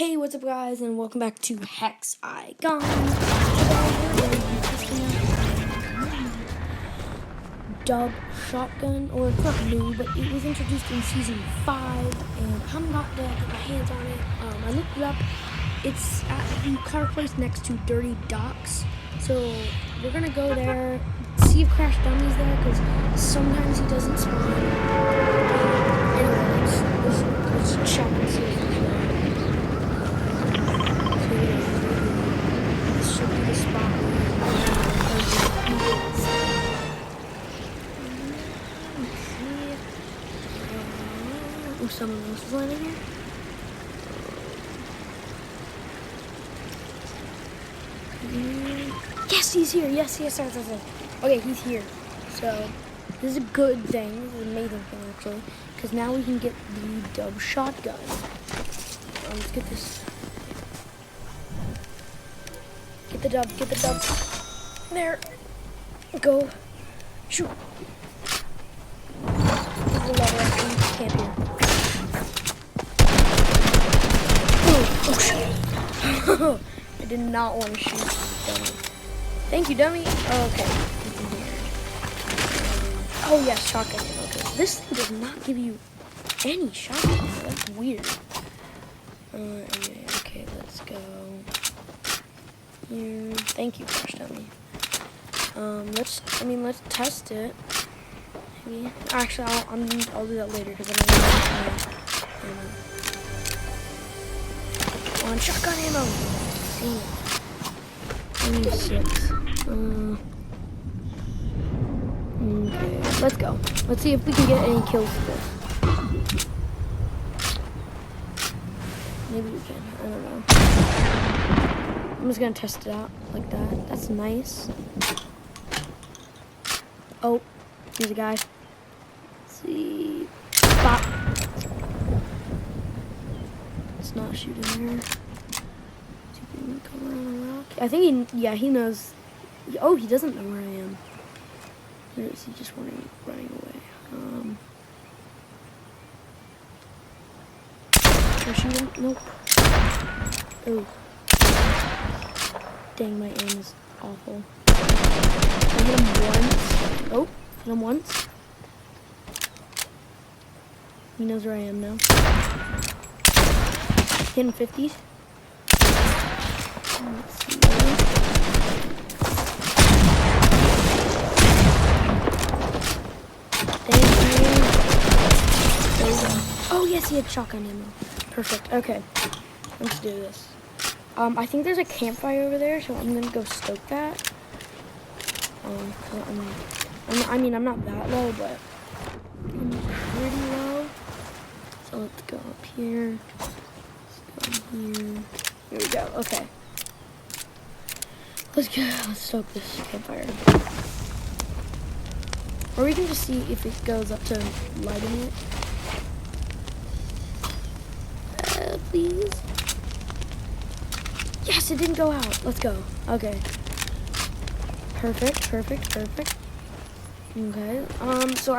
Hey, what's up guys, and welcome back to Hex-i-GoNe. Today we're going to be testing out dub shotgun, or it's not new, but it was introduced in Season 5, and I haven't got to get my hands on it. I looked it up. It's at the car place next to Dirty Docks, so we're going to go there, see if Crash Dummy's there, because sometimes he doesn't spawn. Anyway, let's check and see if he's there. This should be the spot where someone else is landing here. Yes, he's here. Yes. Okay, he's here. So this is a good thing. This is an amazing thing actually, because now we can get the dub shotgun. Let's get this. Get the dub. There. Go. Shoot. There's a lever. I can camp here. Oh shit. I did not want to shoot dummy. Thank you, dummy. Oh, okay. Oh, yeah, shotgun. Okay. This thing does not give you any shotgun. That's weird. Anyway, okay, let's go. Here. Thank you, Crash Dummy. Let's test it. Maybe. Actually, I'll do that later because I don't know. On shotgun ammo. I need 6. Okay, let's go. Let's see if we can get any kills with this. Maybe we can. I don't know. I'm just gonna test it out like that. That's nice. Oh, here's a guy. Let's see. Stop. It's not shooting there. Come around a rock. I think he knows. Oh, he doesn't know where I am. Or is he just running away? Can I shoot him? Nope. Oh. Dang, my aim is awful. I hit him once. Oh, hit him once. He knows where I am now. Hit him 50s. Let's see. Oh yes, he had shotgun ammo. Perfect. Okay, let's do this. I think there's a campfire over there, so I'm gonna go stoke that. I'm not that low, but I'm pretty low. So let's go up here. Let's go here. Here we go. Okay. Let's stoke this campfire. Or we can just see if it goes up to lighting it. Please. Yes, it didn't go out. Let's go. Okay. Perfect. Okay. So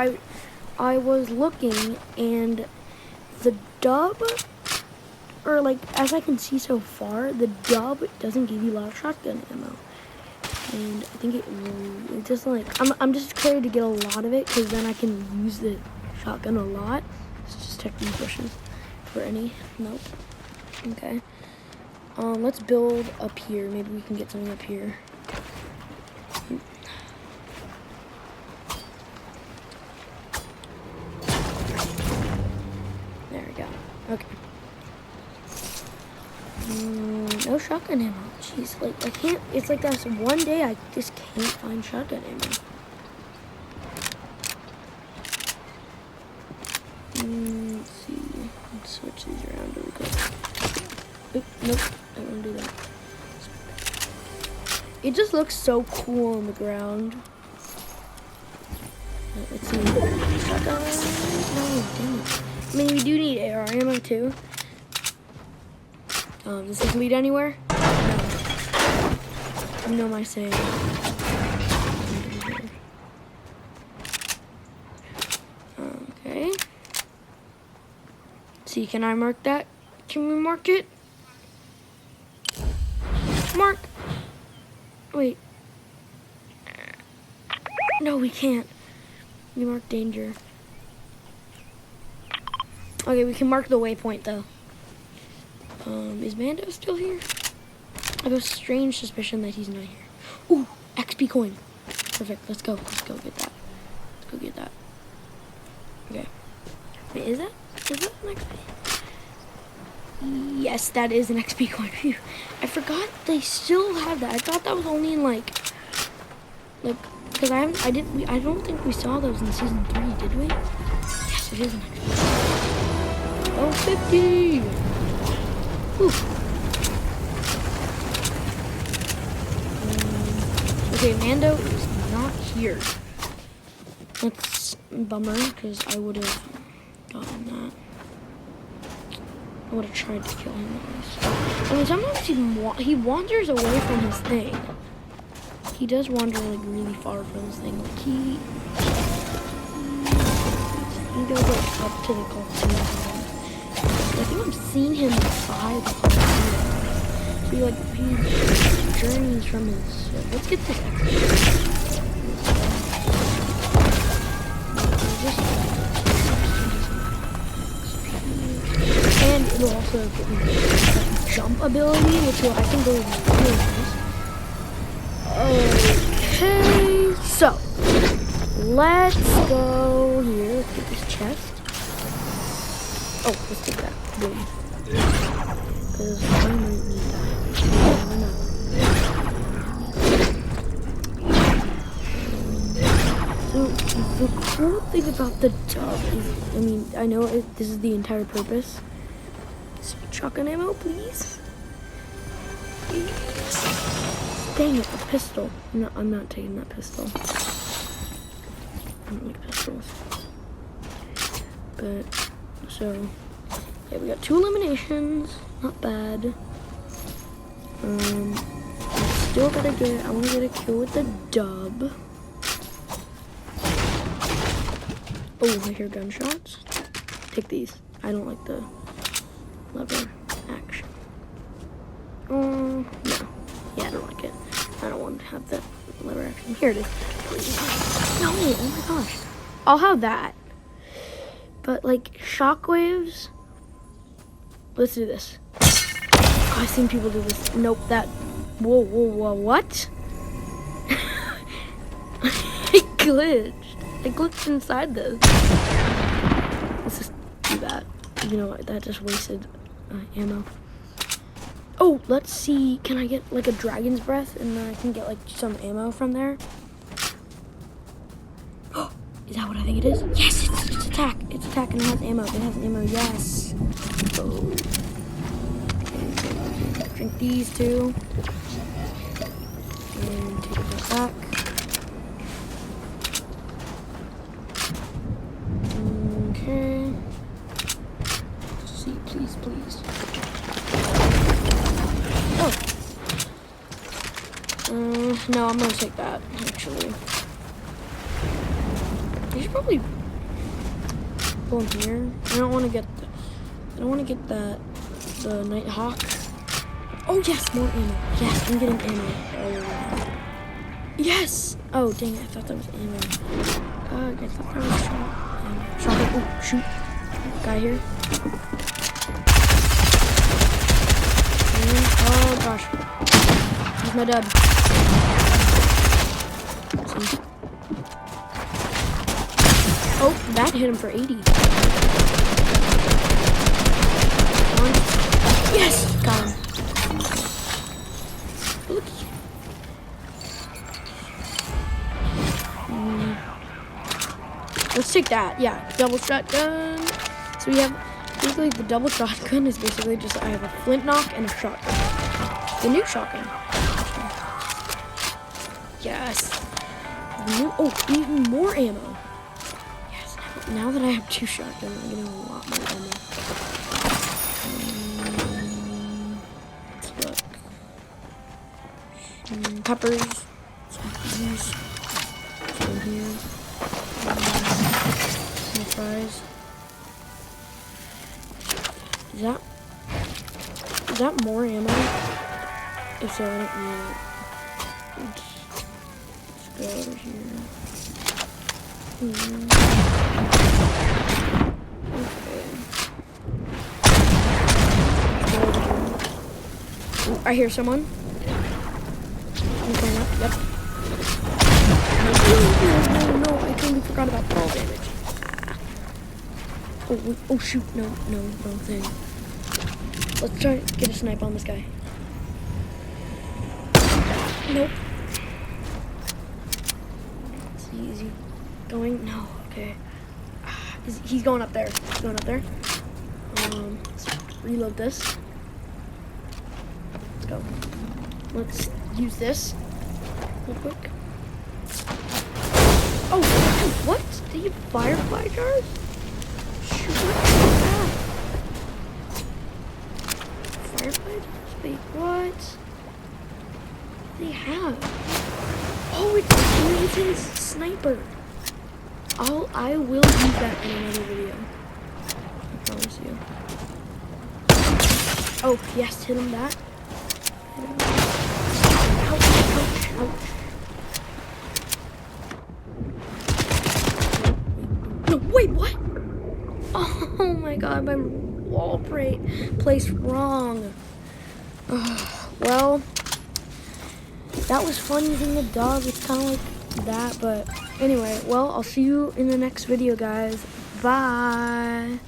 I was looking, and the dub, or like as I can see so far, the dub doesn't give you a lot of shotgun ammo. And I think it just like I'm just excited to get a lot of it, because then I can use the shotgun a lot. Let's just check these bushes for any. Nope. Okay. Let's build up here. Maybe we can get something up here. There we go. Okay. No shotgun ammo. Jeez, like I can't. It's like that's one day I just can't find shotgun ammo. Let's see. Let's switch these around really quick. Oop, nope, I don't want to do that. It just looks so cool on the ground. Let's see. Shotgun. No, dang it. I mean, we do need AR ammo too. Does this lead anywhere? No. You know my saying. Okay. See, can I mark that? Can we mark it? Mark! Wait. No, we can't. We mark danger. Okay, we can mark the waypoint though. Is Mando still here? I have a strange suspicion that he's not here. Ooh, XP coin. Perfect. Let's go. Let's go get that. Let's go get that. Okay. Wait, is that an XP? Yes, that is an XP coin. Phew. I forgot they still have that. I thought that was only in like, because I don't think we saw those in season 3, did we? Yes, it is an XP. Oh, 50. Whew. Okay, Mando is not here. That's a bummer, because I would have gotten that. I would have tried to kill him at least. I mean, sometimes he wanders away from his thing. He does wander like really far from his thing. Like he goes like up to the Coliseum. I think I'm seeing him by the Coliseum. So he journeys from his. Let's get this XP. And it'll also give me that jump ability, which will, I think, go really nice. Okay, so let's go here. Let's get this chest. Oh, let's take that. Boom. Because I might need that. Why not? So the cool thing about the dub is, I mean, I know this is the entire purpose. Shotgun ammo, please. Dang it, a pistol. I'm not taking that pistol. I don't like pistols. But, so, yeah, we got 2 eliminations. Not bad. Still gotta I wanna get a kill with the dub. Oh, I hear gunshots. Take these. I don't like the lever action. No. Yeah, I don't like it. I don't want to have that lever action. Here it is. Please. No, oh my gosh. I'll have that. But like shockwaves. Let's do this. Oh, I've seen people do this. Nope, that. Whoa, what? It glitched. It glitched inside this. Let's just do that. You know what? That just wasted ammo. Oh, let's see. Can I get like a dragon's breath and then I can get like some ammo from there? Is that what I think it is? Yes, it's attack. It's attack and it has ammo. It has ammo. Yes. Oh. Okay. Drink these two. And take it back. Okay. See, please. Oh. No, I'm gonna take that, actually. I should probably go in here. I don't want to get the Night Hawk. Oh yes, more ammo. Yes, I'm getting ammo. Oh. Yes! Oh dang it, I thought that was ammo. I thought that was shotgun. Oh, shoot. Guy here. Oh gosh. Here's my dub. See? Oh, that hit him for 80. Yes! Got him. Look. Let's take that. Yeah, double shotgun. So we have, basically the double shotgun is basically just, I have a flint knock and a shotgun. The new shotgun. Yes. Even more ammo. Yes, now that I have 2 shotguns, I'm getting a lot more ammo. Let's look. Peppers. Some peas. Some here. Some fries. Is that more ammo? If so, I don't need it. Let's go over here. Okay. Go over here. Ooh, I hear someone. I'm going up. Yep. No, I totally forgot about fall damage. Oh shoot, no, wrong thing. Let's try to get a snipe on this guy. Nope. Is he going? No, okay. He's going up there. He's going up there. Let's reload this. Let's go. Let's use this real quick. Oh, what? Did you firefly jars? Shoot, what is that? Firefly jars? Wait, what? What do they have? Oh, it's his sniper. I will use that in another video. I promise you. Oh, yes, hit him that. Ouch. No, wait, what? Oh my god, my wall placed wrong. Well, that was fun using the dog. It's kind of like that, but anyway, well, I'll see you in the next video, guys. Bye.